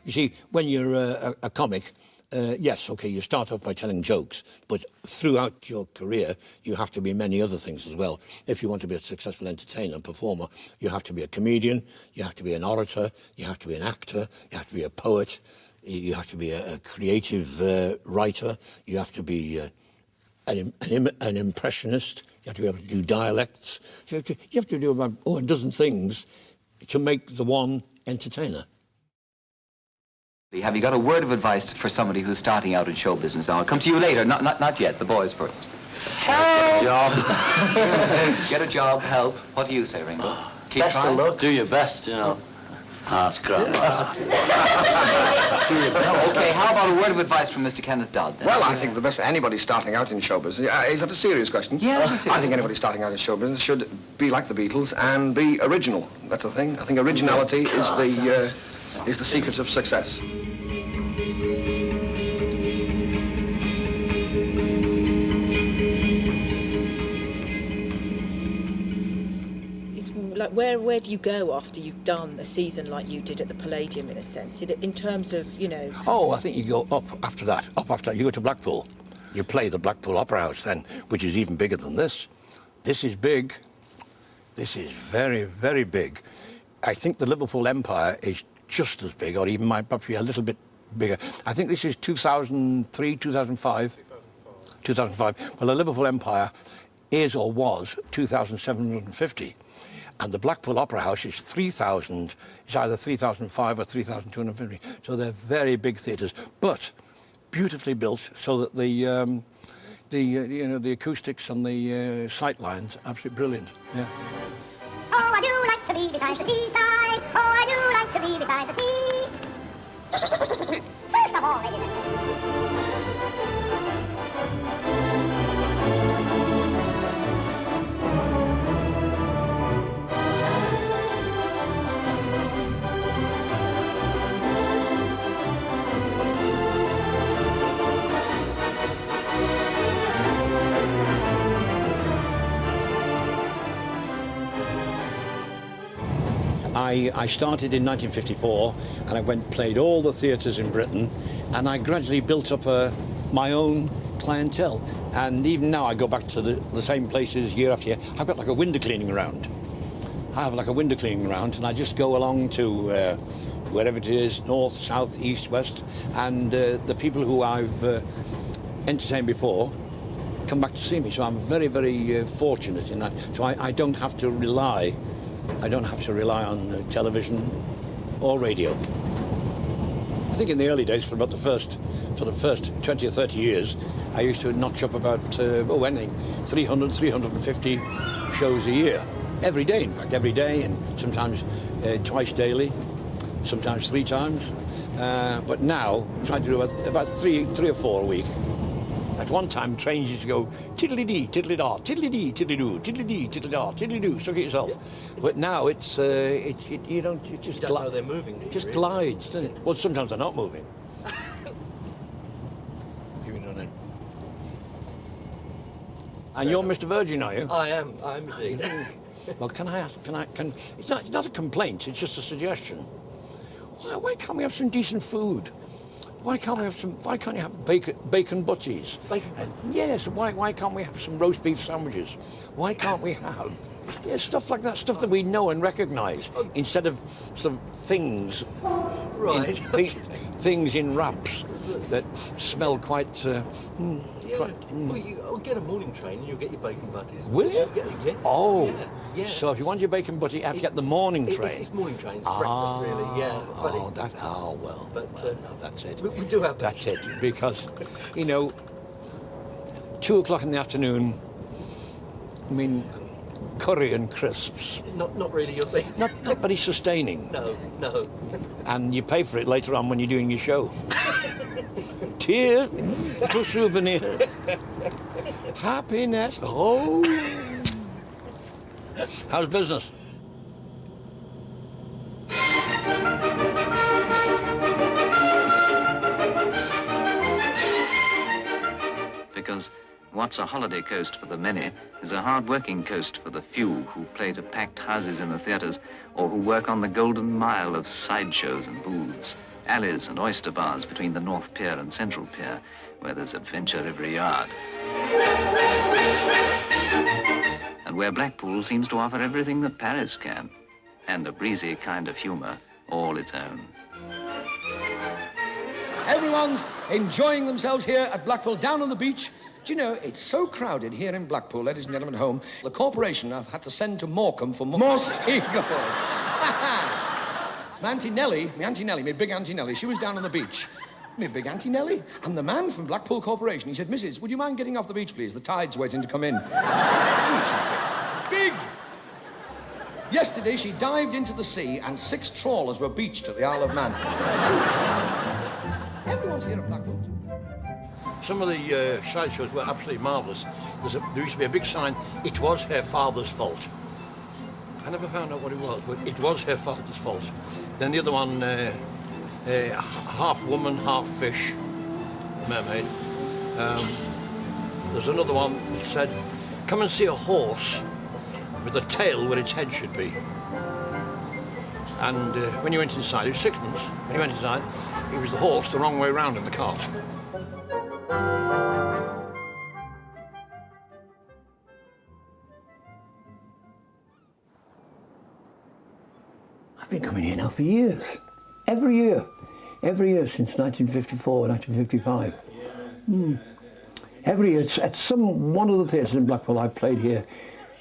Speaker 6: You see, when you're a comic, yes, OK, you start off by telling jokes, but throughout your career, you have to be many other things as well. If you want to be a successful entertainer and performer, you have to be a comedian, you have to be an orator, you have to be an actor, you have to be a poet, you have to be a creative writer, you have to be an impressionist, you have to be able to do dialects. So you have to do about a dozen things to make the one entertainer.
Speaker 22: Have you got a word of advice for somebody who's starting out in show business? I'll come to you later. Not yet. The boys first. Help! Get a job. Get a job. Help. What do you say, Ringo? Keep
Speaker 1: Best
Speaker 22: trying.
Speaker 1: of luck. Do your best, That's great.
Speaker 22: Okay, how about a word of advice from Mr. Kenneth Dodd, then?
Speaker 23: Well, I think the best anybody starting out in show business... is that a serious question?
Speaker 22: Yeah, that's a serious
Speaker 23: I think anybody starting out in show business should be like the Beatles and be original. That's the thing. I think originality is the secret of success.
Speaker 10: like, where do you go after you've done a season like you did at the Palladium, in a sense, in terms of, you know?
Speaker 6: Oh, I think you go up after that. You go to Blackpool. You play the Blackpool Opera House then, which is even bigger than this. This is big. This is very, very big. I think the Liverpool Empire is just as big, or even might probably a little bit bigger. I think this is 2003, 2005. 2005. Well, the Liverpool Empire is or was 2,750. And the Blackpool Opera House is 3,000. It's either 3,005 or 3,250. So they're very big theatres, but beautifully built so that the acoustics and the sight lines absolutely brilliant. Yeah.
Speaker 14: Oh, I do like to be beside the seaside. Oh, I do like to be beside the sea. First of all, ladies and gentlemen.
Speaker 6: I started in 1954 and I played all the theatres in Britain, and I gradually built up my own clientele. And even now I go back to the same places year after year. I've got like a window cleaning round. I have like a window cleaning round, and I just go along to wherever it is, north, south, east, west, and the people who I've entertained before come back to see me. So I'm very, very fortunate in that. So I don't have to rely on television or radio. I think in the early days, for about the first 20 or 30 years, I used to notch up about, 300, 350 shows a year. Every day, in fact, every day, and sometimes twice daily, sometimes 3 times. But now, I try to do about three or four a week. At one time, trains used to go tiddly-dee, tiddly-da, tiddly-dee, tiddly-doo, tiddly-dee, tiddly-da, tiddly-doo, suck it yourself. But now it just
Speaker 2: you don't know they're moving, do you,
Speaker 6: just
Speaker 2: really?
Speaker 6: glides, doesn't it? Well, sometimes they're not moving. Give me none in. And you're Mr. Virgin, are you?
Speaker 2: I am indeed.
Speaker 6: Well, can I ask? It's not a complaint. It's just a suggestion. Why can't we have some decent food? Why can't you have bacon butties? And yes, why can't we have some roast beef sandwiches? Why can't we have stuff like that, stuff that we know and recognise, instead of some things,
Speaker 2: right?
Speaker 6: Things in wraps that smell quite.
Speaker 2: Well, I'll get a morning train and you'll get your bacon butties.
Speaker 6: Will you?
Speaker 2: Yeah.
Speaker 6: Oh.
Speaker 2: Yeah.
Speaker 6: So if you want your bacon butty, you have to get the morning train.
Speaker 2: It's morning train. It's breakfast, really. Yeah.
Speaker 6: Well, no, that's it.
Speaker 2: We do have
Speaker 6: that's it, because 2 o'clock in the afternoon. I mean, curry and crisps.
Speaker 2: Not really your thing.
Speaker 6: Not very sustaining.
Speaker 2: No.
Speaker 6: And you pay for it later on when you're doing your show. Tears for souvenir. Happiness. Oh. How's business?
Speaker 22: Because what's a holiday coast for the many is a hard-working coast for the few who play to packed houses in the theatres or who work on the golden mile of sideshows and booths, alleys and oyster bars between the North Pier and Central Pier, where there's adventure every yard. And where Blackpool seems to offer everything that Paris can, and a breezy kind of humour all its own.
Speaker 4: Everyone's enjoying themselves here at Blackpool, down on the beach. Do you know, it's so crowded here in Blackpool, ladies and gentlemen at home, the corporation have had to send to Morecambe for more seagulls. My Auntie Nellie, my big Auntie Nellie, she was down on the beach. My big Auntie Nellie. And the man from Blackpool Corporation, he said, Mrs, would you mind getting off the beach, please? The tide's waiting to come in. Big! Yesterday, she dived into the sea and 6 trawlers were beached at the Isle of Man. Everyone's here at Blackpool.
Speaker 6: Some of the side shows were absolutely marvellous. There used to be a big sign, it was her father's fault. I never found out what it was, but it was her father's fault. Then the other one, half woman, half fish, mermaid. There's another one that said, come and see a horse with a tail where its head should be. And when you went inside, it was 6 months. When you went inside, it was the horse the wrong way round in the cart.
Speaker 5: I've been coming here now for years. Every year since 1954, 1955. Every year, at one of the theatres in Blackpool, I've played here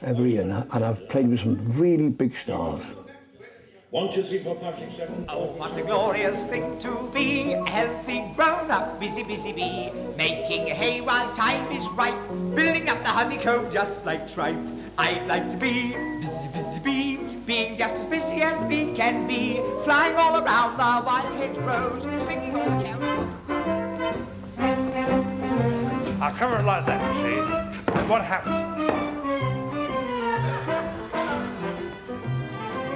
Speaker 5: every year, and I've played with some really big stars.
Speaker 12: 1, 2, 3, 4, 5, 6, 7.
Speaker 16: Oh, what a glorious thing to be, a healthy, grown-up, busy bee, making hay while time is ripe, building up the honeycomb just like tripe. I'd like to be busy bee, being just as busy as a bee can be, flying all around the wild hedgerows, singing all the carols.
Speaker 12: I'll cover it like that, you see, and what happens?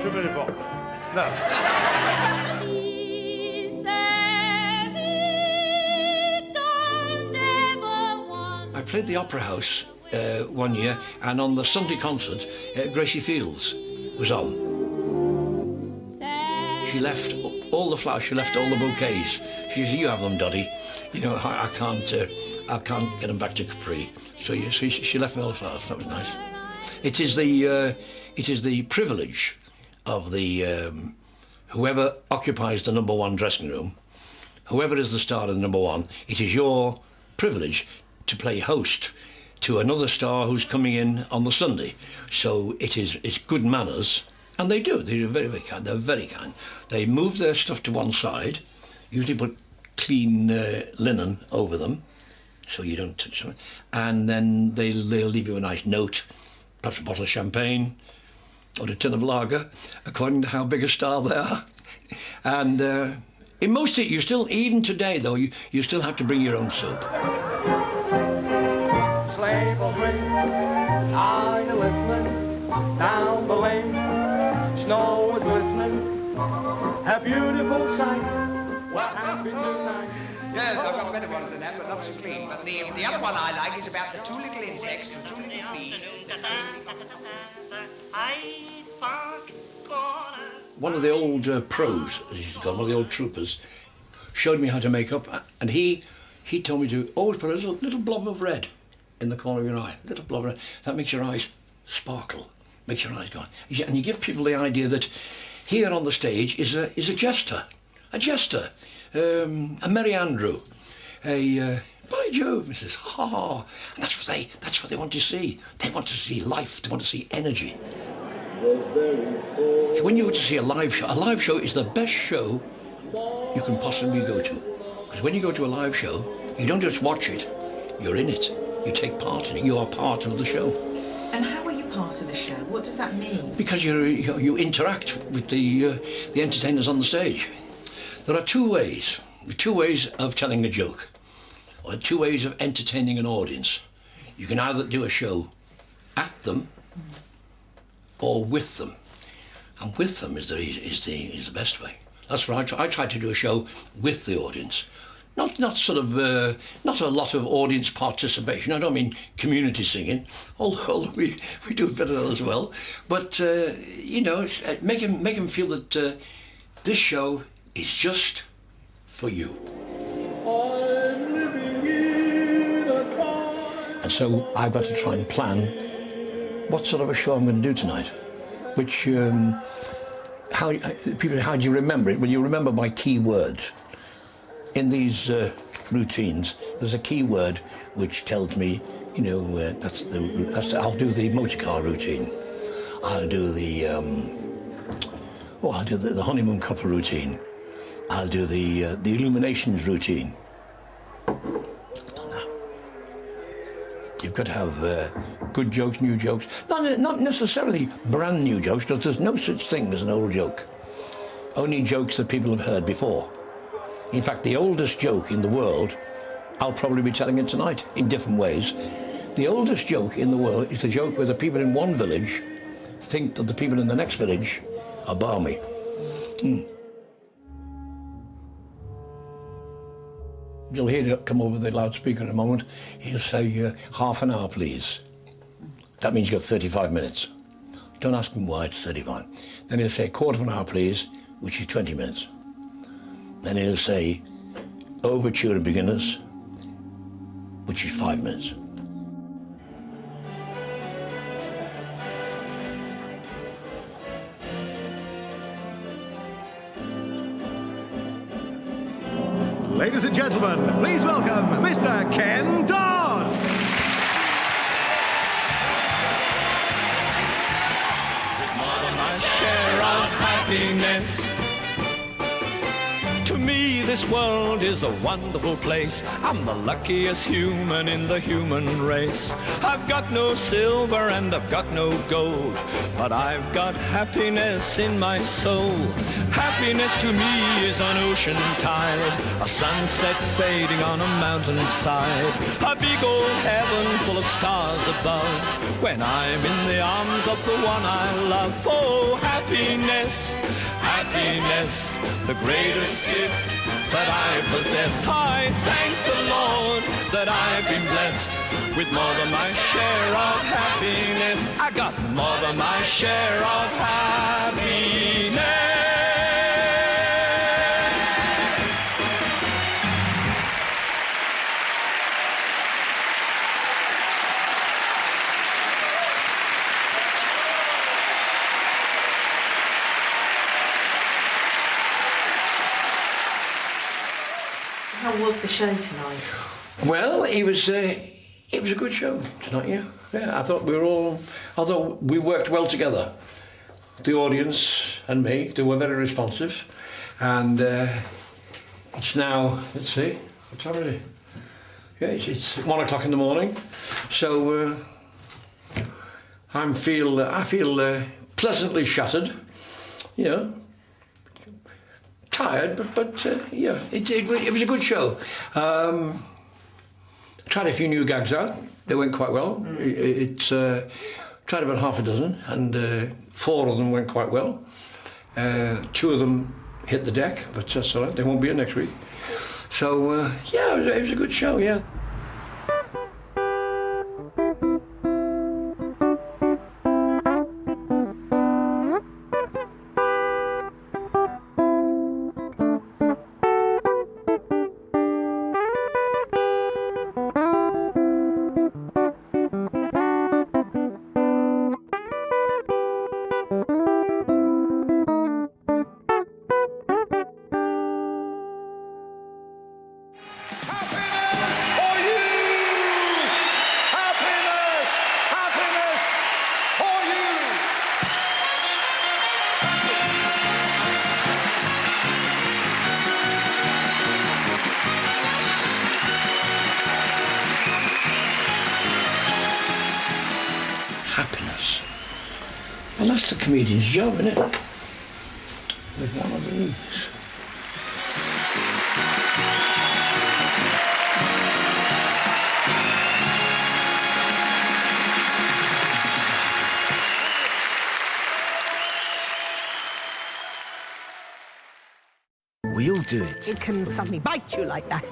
Speaker 12: Too many bombs. No.
Speaker 6: I played the Opera House one year, and on the Sunday concert, Gracie Fields was on. She left all the flowers, she left all the bouquets. She said, "You have them, Doddy. You know, I can't get them back to Capri." So she left me all the flowers. That was nice. It is the privilege of the whoever occupies the #1 dressing room, whoever is the star of the #1. It is your privilege to play host to another star who's coming in on the Sunday. So it's good manners, and they do. They're very, very kind. They're very kind. They move their stuff to one side, usually put clean linen over them, so you don't touch them, and then they'll leave you a nice note, perhaps a bottle of champagne or a tin of lager, according to how big a star they are. And in most of it, you still, even today though, you still have to bring your own soup.
Speaker 16: Sleigh bells ring, are you listening? Down the lane, snow is glistening, a beautiful sight. What happy night.
Speaker 13: Yes, I've got better ones than that, but not so clean. But the other one I like is about the two little insects, the two little fleas.
Speaker 6: One of the old pros, as he's called, one of the old troopers, showed me how to make up, and he told me to always put a little blob of red in the corner of your eye, a little blob of red. That makes your eyes sparkle, makes your eyes go on. And you give people the idea that here on the stage is a jester, a Merry Andrew, by Jove, Mrs. Ha, and that's what they want to see. They want to see life. They want to see energy. When you go to see a live show is the best show you can possibly go to. Because when you go to a live show, you don't just watch it, you're in it. You take part in it, you are part of the show.
Speaker 24: And how are you part of the show? What does that mean?
Speaker 6: Because you interact with the entertainers on the stage. There are two ways of telling a joke, or two ways of entertaining an audience. You can either do a show at them, or with them, and with them is the best way. That's what I try to do a show with the audience, not a lot of audience participation. I don't mean community singing, although we do a bit of that as well. But you know, make them feel that this show is just for you.
Speaker 12: I'm living in a car.
Speaker 6: And so I've got to try and plan what sort of a show I'm going to do tonight, which, how do you remember it? Well, you remember by key words. In these routines, there's a key word which tells me, you know, I'll do the motor car routine. I'll do the honeymoon couple routine. I'll do the illuminations routine. You've got to have good jokes, new jokes. Not necessarily brand new jokes, because there's no such thing as an old joke. Only jokes that people have heard before. In fact, the oldest joke in the world, I'll probably be telling it tonight in different ways. The oldest joke in the world is the joke where the people in one village think that the people in the next village are balmy. You'll hear it come over the loudspeaker in a moment. He'll say, half an hour, please. That means you've got 35 minutes. Don't ask him why, it's 35. Then he'll say, quarter of an hour, please, which is 20 minutes. Then he'll say, overture and beginners, which is 5 minutes.
Speaker 15: Ladies and gentlemen, please welcome Mr. Ken Dodd.
Speaker 11: More than my share of happiness. To me, this world is a wonderful place. I'm the luckiest human in the human race. I've got no silver and I've got no gold, but I've got happiness in my soul. Happiness to me is an ocean tide, a sunset fading on a mountainside, a big old heaven full of stars above, when I'm in the arms of the one I love. Oh, happiness, happiness, the greatest gift that I possess. I thank the Lord that I've been blessed with more than my share of happiness. I got more than my share of happiness.
Speaker 24: How was the show tonight?
Speaker 5: Well, it was a good show tonight, yeah. Yeah, I thought we worked well together. The audience and me, they were very responsive. And it's now, let's see, what time is it? Yeah, it's 1 o'clock in the morning. So I feel pleasantly shattered, you know. Tired, but yeah, it was a good show. Tried a few new gags out. They went quite well. Tried about half a dozen, and 4 of them went quite well. 2 of them hit the deck, but that's all right. They won't be here next week. So yeah, it was a good show. Yeah.
Speaker 6: Happiness. Well, that's the comedian's job, isn't it? With one of these.
Speaker 17: We all do it,
Speaker 18: It can suddenly bite you like that.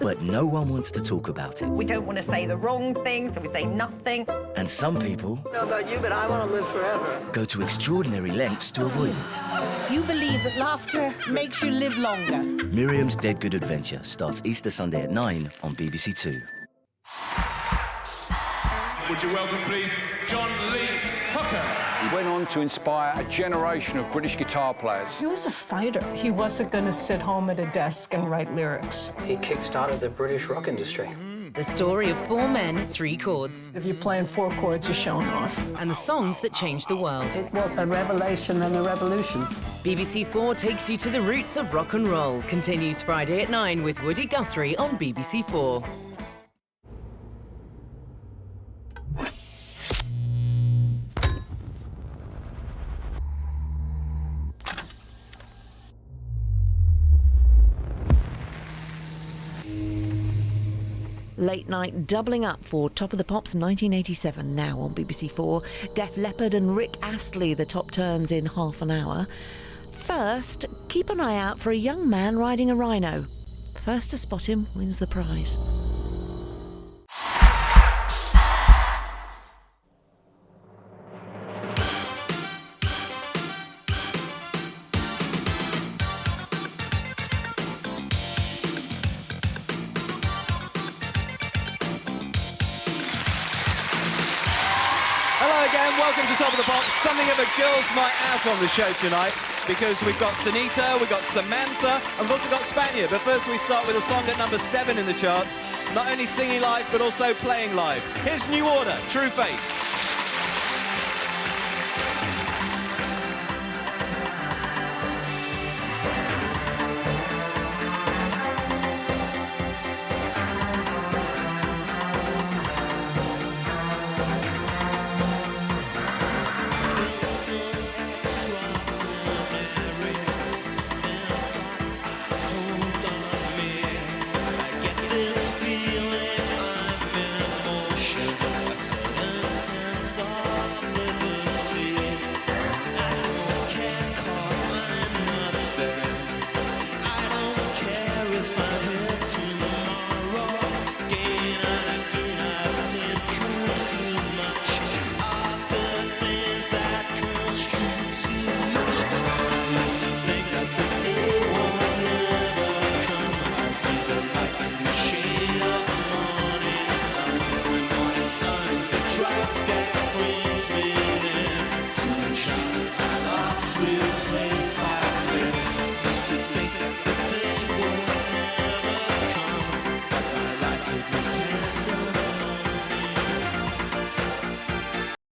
Speaker 17: but no one wants to talk about it.
Speaker 18: We don't want to say the wrong thing, so we say nothing.
Speaker 17: And some people
Speaker 18: I don't know about you, but I want to live forever.
Speaker 17: go to extraordinary lengths to avoid it.
Speaker 18: You believe that laughter makes you live longer.
Speaker 17: Miriam's Dead Good Adventure starts Easter Sunday at 9 on BBC2.
Speaker 11: Would you welcome, please, John Lee Hooker.
Speaker 19: He went on to inspire a generation of British guitar players.
Speaker 25: He was a fighter. He wasn't going to sit home at a desk and write lyrics.
Speaker 26: He kick-started the British rock industry.
Speaker 27: The story of 4 men, 3 chords.
Speaker 25: If you're playing 4 chords, you're showing off.
Speaker 27: And the songs that changed the world.
Speaker 25: It was a revelation and a revolution.
Speaker 27: BBC4 takes you to the roots of rock and roll. Continues Friday at 9 with Woody Guthrie on BBC4.
Speaker 28: Late night doubling up for Top of the Pops 1987, now on BBC4. Def Leppard and Rick Astley, the top turns in half an hour. First, keep an eye out for a young man riding a rhino. First to spot him wins the prize.
Speaker 1: and welcome to Top of the Pops. Something of a girls' night out on the show tonight because we've got Sunita, we've got Samantha, and we've also got Spaniard. But first we start with a song at number 7 in the charts, not only singing live but also playing live. Here's New Order, True Faith.